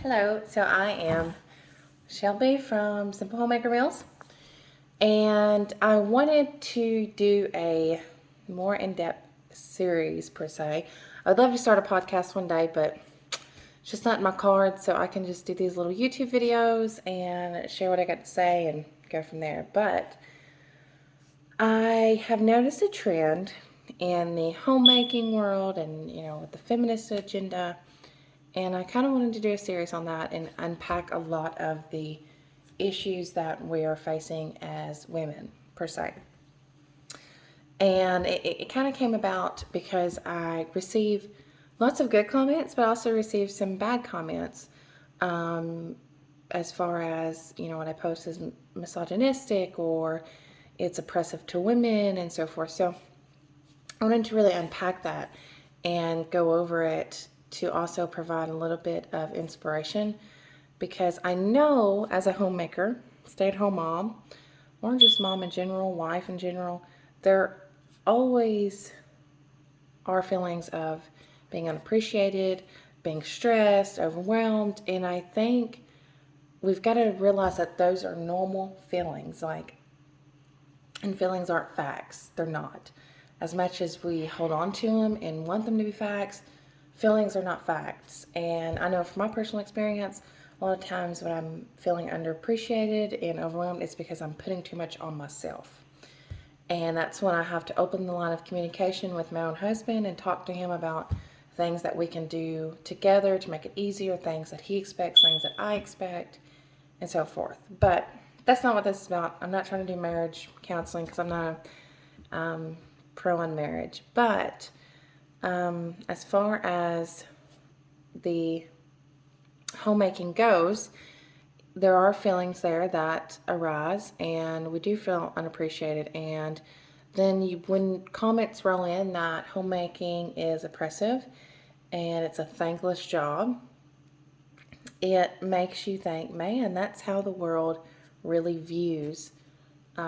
Hello, so I am Shelby from Simple Homemaker Meals, and I wanted to do a more in-depth series per se. I'd love to start a podcast one day, but it's just not in my cards, so I can just do these little YouTube videos and share what I got to say and go from there. But I have noticed a trend in the homemaking world and, with the feminist agenda. And I kind of wanted to do a series on that and unpack a lot of the issues that we are facing as women, per se. And it kind of came about because I received lots of good comments, but also received some bad comments as far as, what I post is misogynistic or it's oppressive to women and so forth. So I wanted to really unpack that and go over it to also provide a little bit of inspiration, because I know as a homemaker, stay-at-home mom, or just mom in general, wife in general, there always are feelings of being unappreciated, being stressed, overwhelmed, and I think we've got to realize that those are normal feelings, and feelings aren't facts. They're not. As much as we hold on to them and want them to be facts, feelings are not facts. And I know from my personal experience, a lot of times when I'm feeling underappreciated and overwhelmed, it's because I'm putting too much on myself. And that's when I have to open the line of communication with my own husband and talk to him about things that we can do together to make it easier, things that he expects, things that I expect, and so forth. But that's not what this is about. I'm not trying to do marriage counseling because I'm not pro on marriage. But as far as the homemaking goes, there are feelings there that arise, and we do feel unappreciated. And then when comments roll in that homemaking is oppressive and it's a thankless job, it makes you think, man, that's how the world really views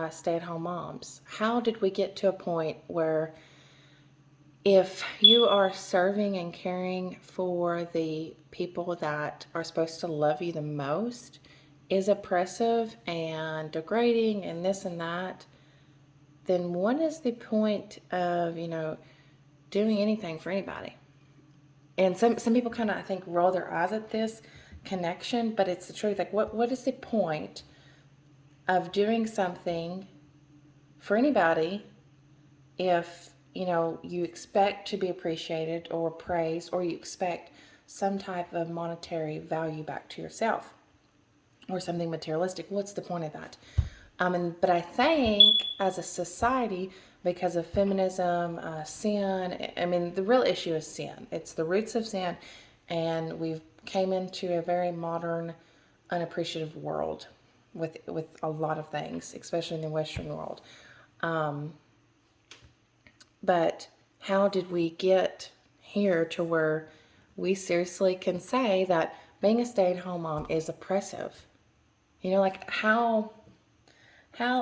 stay-at-home moms. How did we get to a point where if you are serving and caring for the people that are supposed to love you the most is oppressive and degrading and this and that, then what is the point of, doing anything for anybody? And some people kind of, I think, roll their eyes at this connection, but it's the truth. Like, what is the point of doing something for anybody if you expect to be appreciated or praised, or you expect some type of monetary value back to yourself or something materialistic? What's the point of that? But I think as a society, because of feminism, sin, the real issue is sin. It's the roots of sin, and we've came into a very modern, unappreciative world with a lot of things, especially in the Western world. But how did we get here to where we seriously can say that being a stay-at-home mom is oppressive? How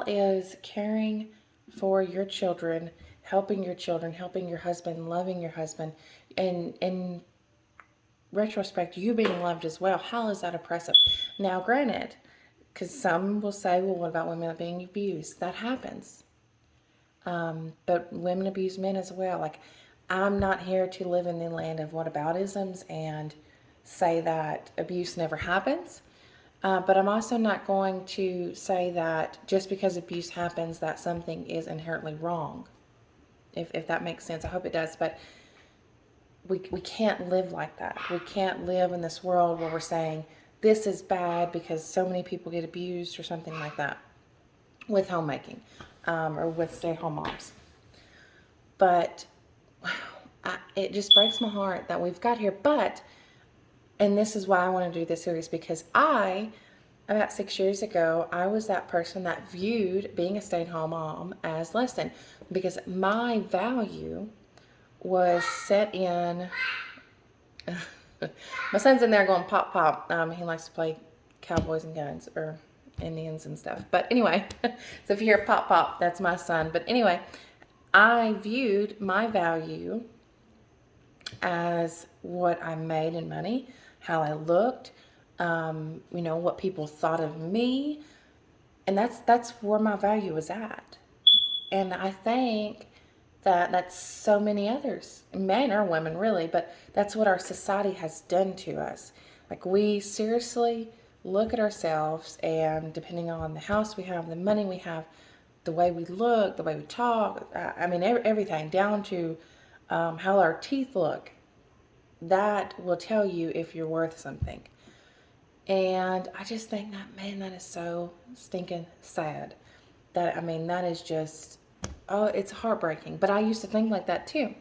is caring for your children, helping your husband, loving your husband, and in retrospect, you being loved as well, how is that oppressive? Now, granted, because some will say, well, what about women being abused? That happens. But women abuse men as well. I'm not here to live in the land of whataboutisms and say that abuse never happens. But I'm also not going to say that just because abuse happens that something is inherently wrong. If that makes sense. I hope it does. But we can't live like that. We can't live in this world where we're saying this is bad because so many people get abused or something like that with homemaking. Or with stay-at-home moms. But it just breaks my heart that we've got here. And this is why I want to do this series, because about 6 years ago, I was that person that viewed being a stay-at-home mom as less than, because my value was set in, my son's in there going pop, pop. He likes to play cowboys and guns, or Indians and stuff. But anyway, so if you hear pop pop, that's my son. But anyway, I viewed my value as what I made in money, how I looked, what people thought of me. And that's where my value is at. And I think that that's so many others, men or women really, but that's what our society has done to us. Like, we seriously look at ourselves, and depending on the house we have, the money we have, the way we look, the way we talk, I mean, everything down to how our teeth look, that will tell you if you're worth something. And I just think that, man, that is so stinking sad. That, I mean, that is just, oh, it's heartbreaking. But I used to think like that too.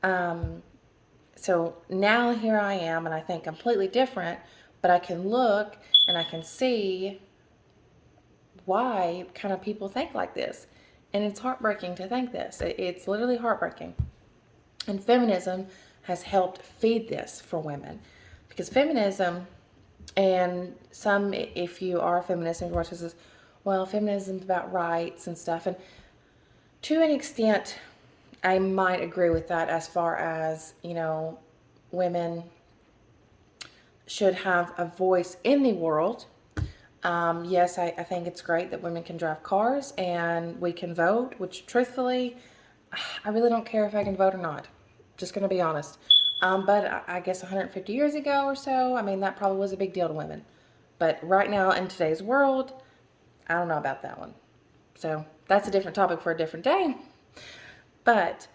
Um, so now here I am, and I think completely different, but I can look and I can see why kind of people think like this. And it's heartbreaking to think this. It's literally heartbreaking. And feminism has helped feed this for women. Because feminism, and some, if you are a feminist and you watch this, well, feminism is about rights and stuff. And to an extent, I might agree with that, as far as, women should have a voice in the world. Yes, I think it's great that women can drive cars and we can vote, which truthfully, I really don't care if I can vote or not. Just going to be honest. But I guess 150 years ago or so, I mean, that probably was a big deal to women. But right now, in today's world, I don't know about that one. So that's a different topic for a different day. But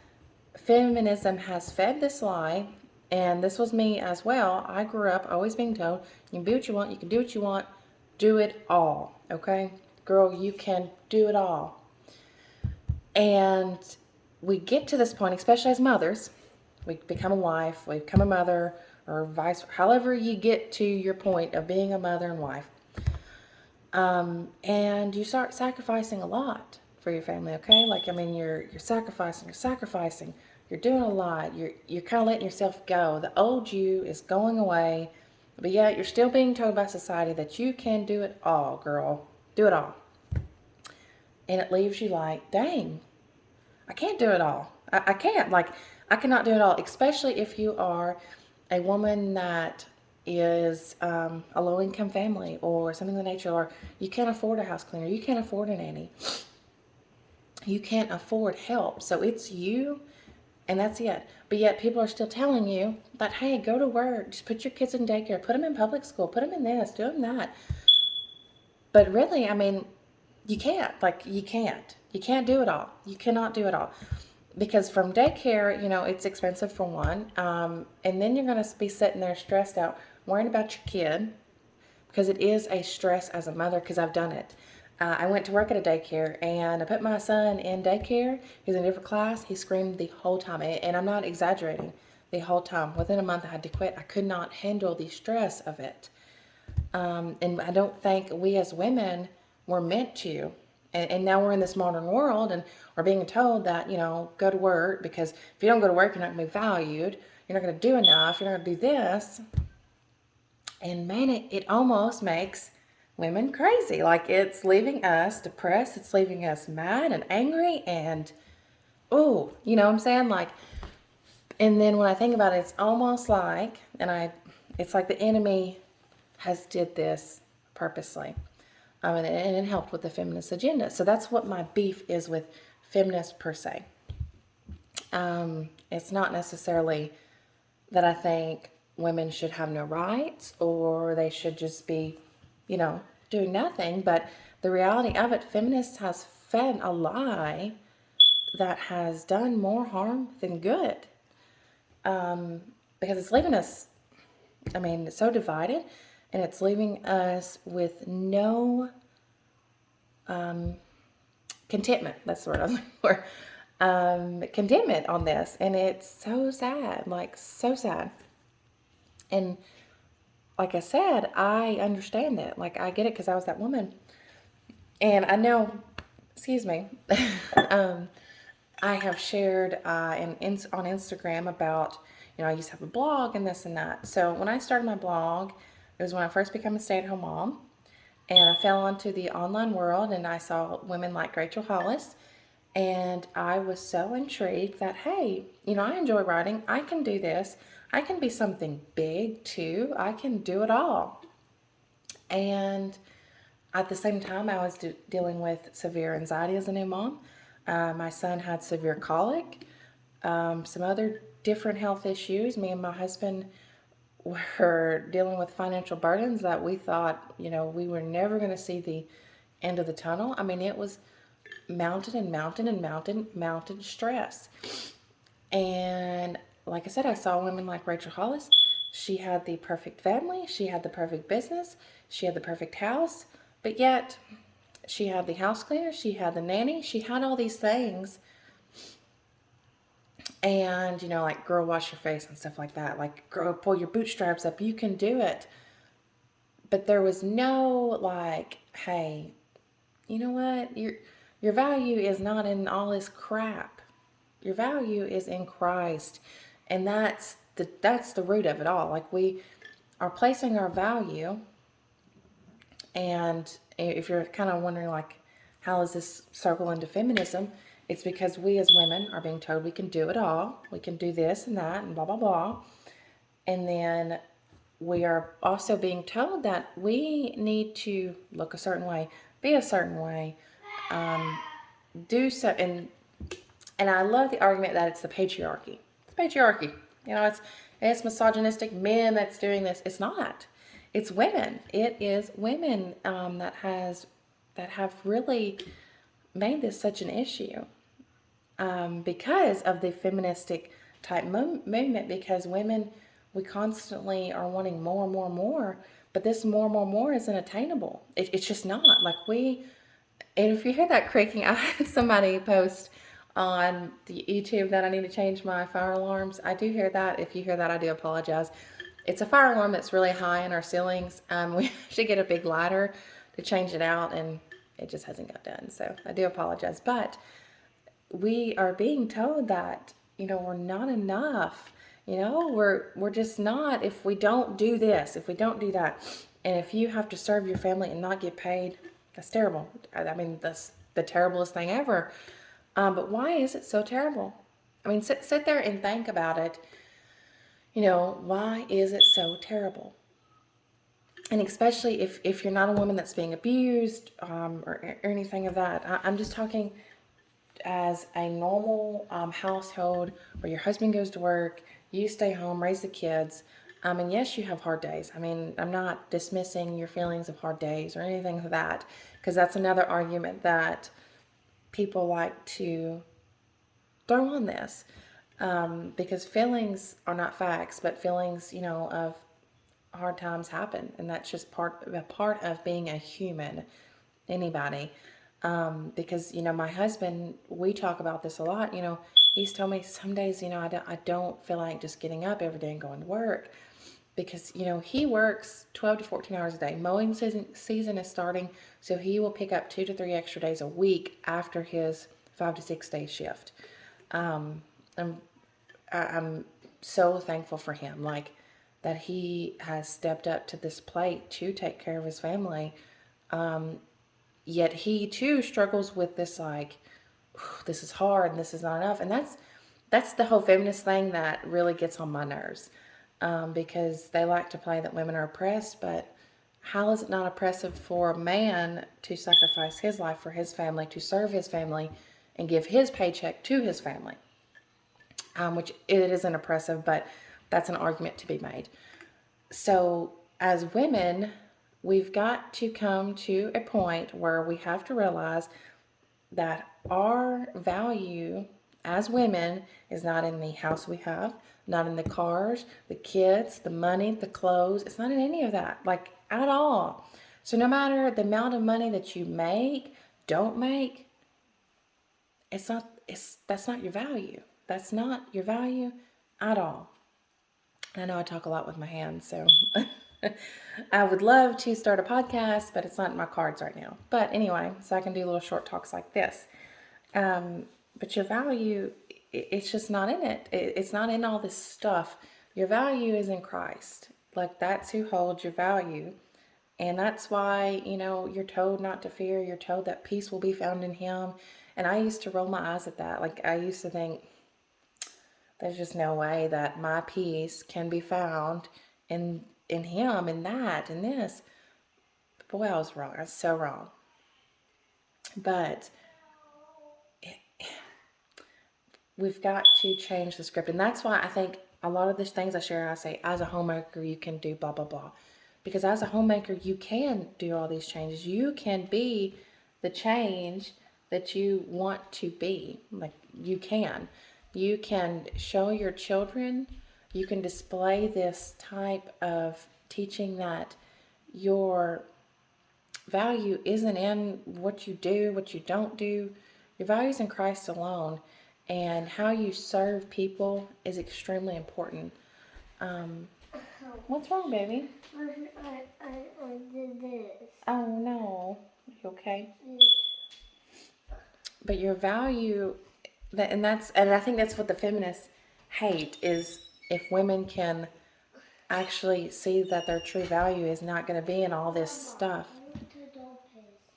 feminism has fed this lie, and this was me as well. I grew up always being told, you can be what you want, you can do what you want, do it all, okay? Girl, you can do it all. And we get to this point, especially as mothers, we become a wife, we become a mother, or vice, however you get to your point of being a mother and wife. And you start sacrificing a lot for your family, okay? Like, I mean, you're sacrificing, you're doing a lot, you're kind of letting yourself go. The old you is going away, but yet you're still being told by society that you can do it all, girl. Do it all. And it leaves you like, dang, I can't do it all. I can't. Like, I cannot do it all, especially if you are a woman that is a low-income family or something of the nature, or you can't afford a house cleaner, you can't afford a nanny, you can't afford help. So it's you, and that's it. But yet people are still telling you that, hey, go to work, just put your kids in daycare, put them in public school, put them in this, do them that. But really, I mean, you can't. Like, you can't. You can't do it all. You cannot do it all. Because from daycare, it's expensive for one. And then you're going to be sitting there stressed out, worrying about your kid, because it is a stress as a mother, because I've done it. I went to work at a daycare, and I put my son in daycare. He was in a different class. He screamed the whole time, and I'm not exaggerating, the whole time. Within a month, I had to quit. I could not handle the stress of it. And I don't think we as women were meant to. And now we're in this modern world, and we're being told that, go to work, because if you don't go to work, you're not going to be valued. You're not going to do enough. You're not going to do this. And man, it almost makes women crazy. Like, it's leaving us depressed. It's leaving us mad and angry. And, oh, you know what I'm saying? Like, and then when I think about it, it's almost like, it's like the enemy has did this purposely. And it helped with the feminist agenda. So that's what my beef is with feminists per se. It's not necessarily that I think women should have no rights, or they should just be, doing nothing. But the reality of it, feminists has fed a lie that has done more harm than good. Because it's leaving us, it's so divided, and it's leaving us with no contentment. That's the word I was looking for. Contentment on this. And it's so sad, like so sad. And like I said, I understand that. Like, I get it, because I was that woman. And I know, excuse me, I have shared on Instagram about, I used to have a blog and this and that. So when I started my blog, it was when I first became a stay-at-home mom. And I fell onto the online world, and I saw women like Rachel Hollis. And I was so intrigued that, hey, I enjoy writing. I can do this. I can be something big too. I can do it all. And at the same time, I was dealing with severe anxiety as a new mom. My son had severe colic, some other different health issues. Me and my husband were dealing with financial burdens that we thought, we were never going to see the end of the tunnel. I mean, it was mountain and mountain and mountain stress. And like I said, I saw women like Rachel Hollis. She had the perfect family, she had the perfect business, she had the perfect house, but yet she had the house cleaner, she had the nanny, she had all these things. And, like, girl, wash your face and stuff like that. Like, girl, pull your bootstraps up. You can do it. But there was no, like, hey, you know what? Your value is not in all this crap. Your value is in Christ. And that's the root of it all. Like, we are placing our value. And if you're kind of wondering, like, how does this circle into feminism? It's because we as women are being told we can do it all. We can do this and that and blah, blah, blah. And then we are also being told that we need to look a certain way, be a certain way, do so. And I love the argument that it's the patriarchy. It's patriarchy. It's misogynistic men that's doing this. It's not. It's women. It is women that have really made this such an issue because of the feministic type movement. Because women, we constantly are wanting more and more and more, but this more and more isn't attainable. It's just not. And if you hear that creaking, I had somebody post on the YouTube that I need to change my fire alarms. I do hear that. If you hear that, I do apologize. It's a fire alarm that's really high in our ceilings. We should get a big ladder to change it out, and it just hasn't got done. So I do apologize. But we are being told that, we're not enough. We're just not, if we don't do this, if we don't do that. And if you have to serve your family and not get paid, that's terrible. I mean, that's the terriblest thing ever. But why is it so terrible? I mean, sit there and think about it. Why is it so terrible? And especially if you're not a woman that's being abused or anything of that. I'm just talking as a normal household where your husband goes to work, you stay home, raise the kids. And yes, you have hard days. I mean, I'm not dismissing your feelings of hard days or anything like that, because that's another argument that people like to throw on this. Because feelings are not facts, but feelings, of hard times happen, and that's just part of being a human, anybody. Because my husband, we talk about this a lot. He's told me some days, I don't feel like just getting up every day and going to work, because he works 12 to 14 hours a day. Mowing season is starting, so he will pick up 2 to 3 extra days a week after his 5 to 6 day shift. I'm so thankful for him, like, that he has stepped up to this plate to take care of his family. Yet he too struggles with this, like, this is hard and this is not enough. And that's the whole feminist thing that really gets on my nerves, because they like to play that women are oppressed. But how is it not oppressive for a man to sacrifice his life for his family, to serve his family, and give his paycheck to his family? Which it isn't oppressive, but that's an argument to be made. So as women, we've got to come to a point where we have to realize that our value as women is not in the house we have, not in the cars, the kids, the money, the clothes. It's not in any of that, like, at all. So no matter the amount of money that you make, don't make, that's not your value. That's not your value at all. I know I talk a lot with my hands, so I would love to start a podcast, but it's not in my cards right now. But anyway, so I can do little short talks like this. But your value, it's just not in it. It's not in all this stuff. Your value is in Christ. Like, that's who holds your value. And that's why, you're told not to fear. You're told that peace will be found in Him. And I used to roll my eyes at that. Like, I used to think, There's just no way that my peace can be found in him, in that, in this. Boy, I was wrong. I was so wrong. But we've got to change the script. And that's why I think a lot of these things I share, I say, as a homemaker, you can do blah, blah, blah. Because as a homemaker, you can do all these changes. You can be the change that you want to be. Like, you can. You can show your children, you can display this type of teaching that your value isn't in what you do, what you don't do. Your value is in Christ alone. And how you serve people is extremely important. What's wrong, baby? I did this. Oh, no. You okay? But your value, and I think that's what the feminists hate, is if women can actually see that their true value is not going to be in all this stuff.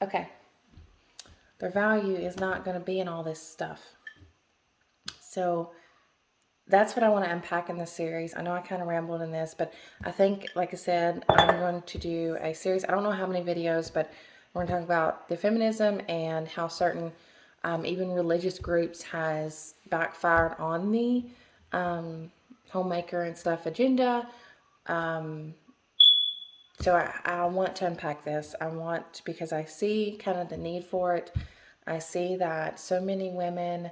Okay. Their value is not going to be in all this stuff. So that's what I want to unpack in this series. I know I kind of rambled in this, but I think, like I said, I'm going to do a series. I don't know how many videos, but we're going to talk about the feminism and how certain, even religious groups, has backfired on the homemaker and stuff agenda. So I want to unpack this. Because I see kind of the need for it. I see that so many women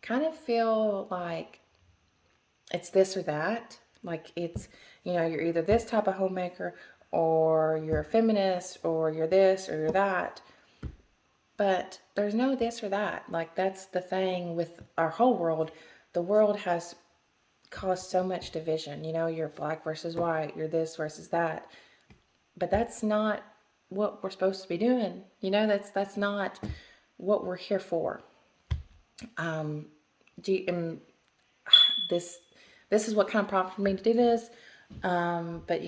kind of feel like it's this or that. Like, it's, you're either this type of homemaker, or you're a feminist, or you're this or you're that. But there's no this or that. Like, that's the thing with our whole world. The world has caused so much division. You're black versus white, you're this versus that. But that's not what we're supposed to be doing. That's not what we're here for. This is what kind of prompted me to do this. But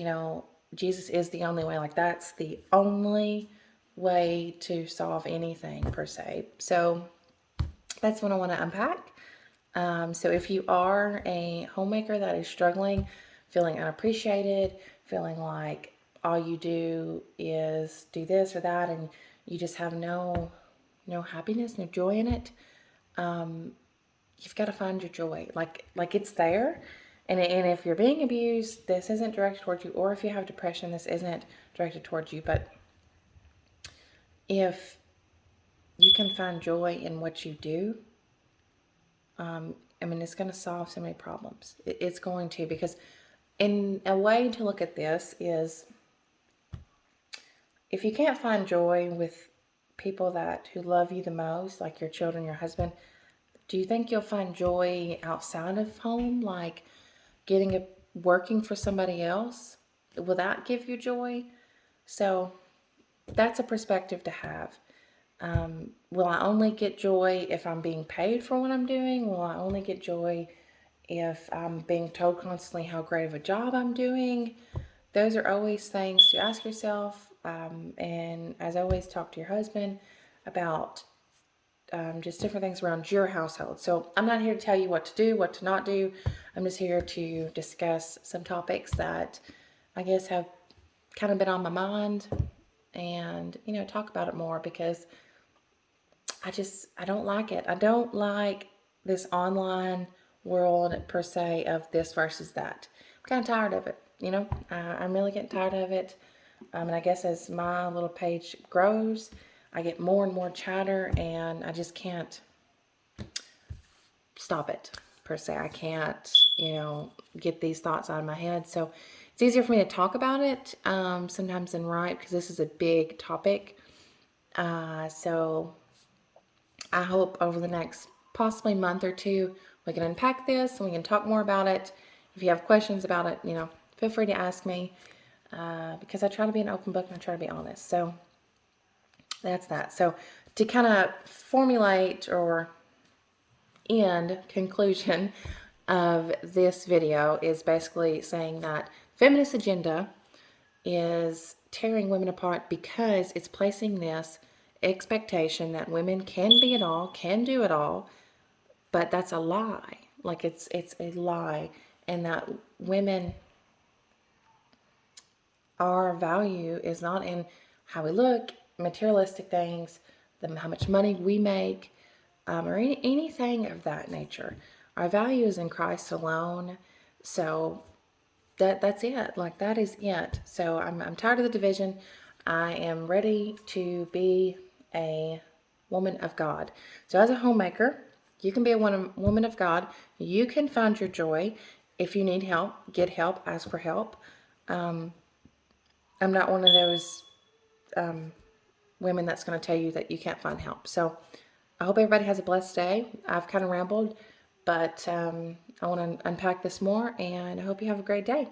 Jesus is the only way. Like, that's the only way to solve anything, per se. So that's what I want to unpack. So if you are a homemaker that is struggling, feeling unappreciated, feeling like all you do is do this or that, and you just have no happiness, no joy in it, you've got to find your joy. Like it's there. And if you're being abused, this isn't directed towards you. Or if you have depression, this isn't directed towards you. But if you can find joy in what you do, it's going to solve so many problems. It's going to, because in a way to look at this is, if you can't find joy with people who love you the most, like your children, your husband, do you think you'll find joy outside of home, like working for somebody else? Will that give you joy? So that's a perspective to have. Will I only get joy if I'm being paid for what I'm doing? Will I only get joy if I'm being told constantly how great of a job I'm doing? Those are always things to ask yourself. And as always, talk to your husband about just different things around your household. So I'm not here to tell you what to do, what to not do. I'm just here to discuss some topics that I guess have kind of been on my mind, and talk about it more, because I don't like it. I don't like this online world, per se, of this versus that. I'm kind of tired of it. I'm really getting tired of it. And I guess as my little page grows, I get more and more chatter, and I just can't stop it, per se. I can't, get these thoughts out of my head. So it's easier for me to talk about it sometimes than write, because this is a big topic. So I hope over the next possibly month or two, we can unpack this and we can talk more about it. If you have questions about it, feel free to ask me, because I try to be an open book and I try to be honest. So that's that. So to kind of formulate or end conclusion of this video is basically saying that feminist agenda is tearing women apart, because it's placing this expectation that women can be it all, can do it all, but that's a lie. like it's a lie, and that women, our value is not in how we look, materialistic things, how much money we make, or anything of that nature. Our value is in Christ alone. So that's it. Like that is it. So I'm tired of the division. I am ready to be a woman of God. So as a homemaker, you can be a woman of God. You can find your joy. If you need help, get help. Ask for help. I'm not one of those women that's going to tell you that you can't find help. So I hope everybody has a blessed day. I've kind of rambled, but I want to unpack this more, and I hope you have a great day.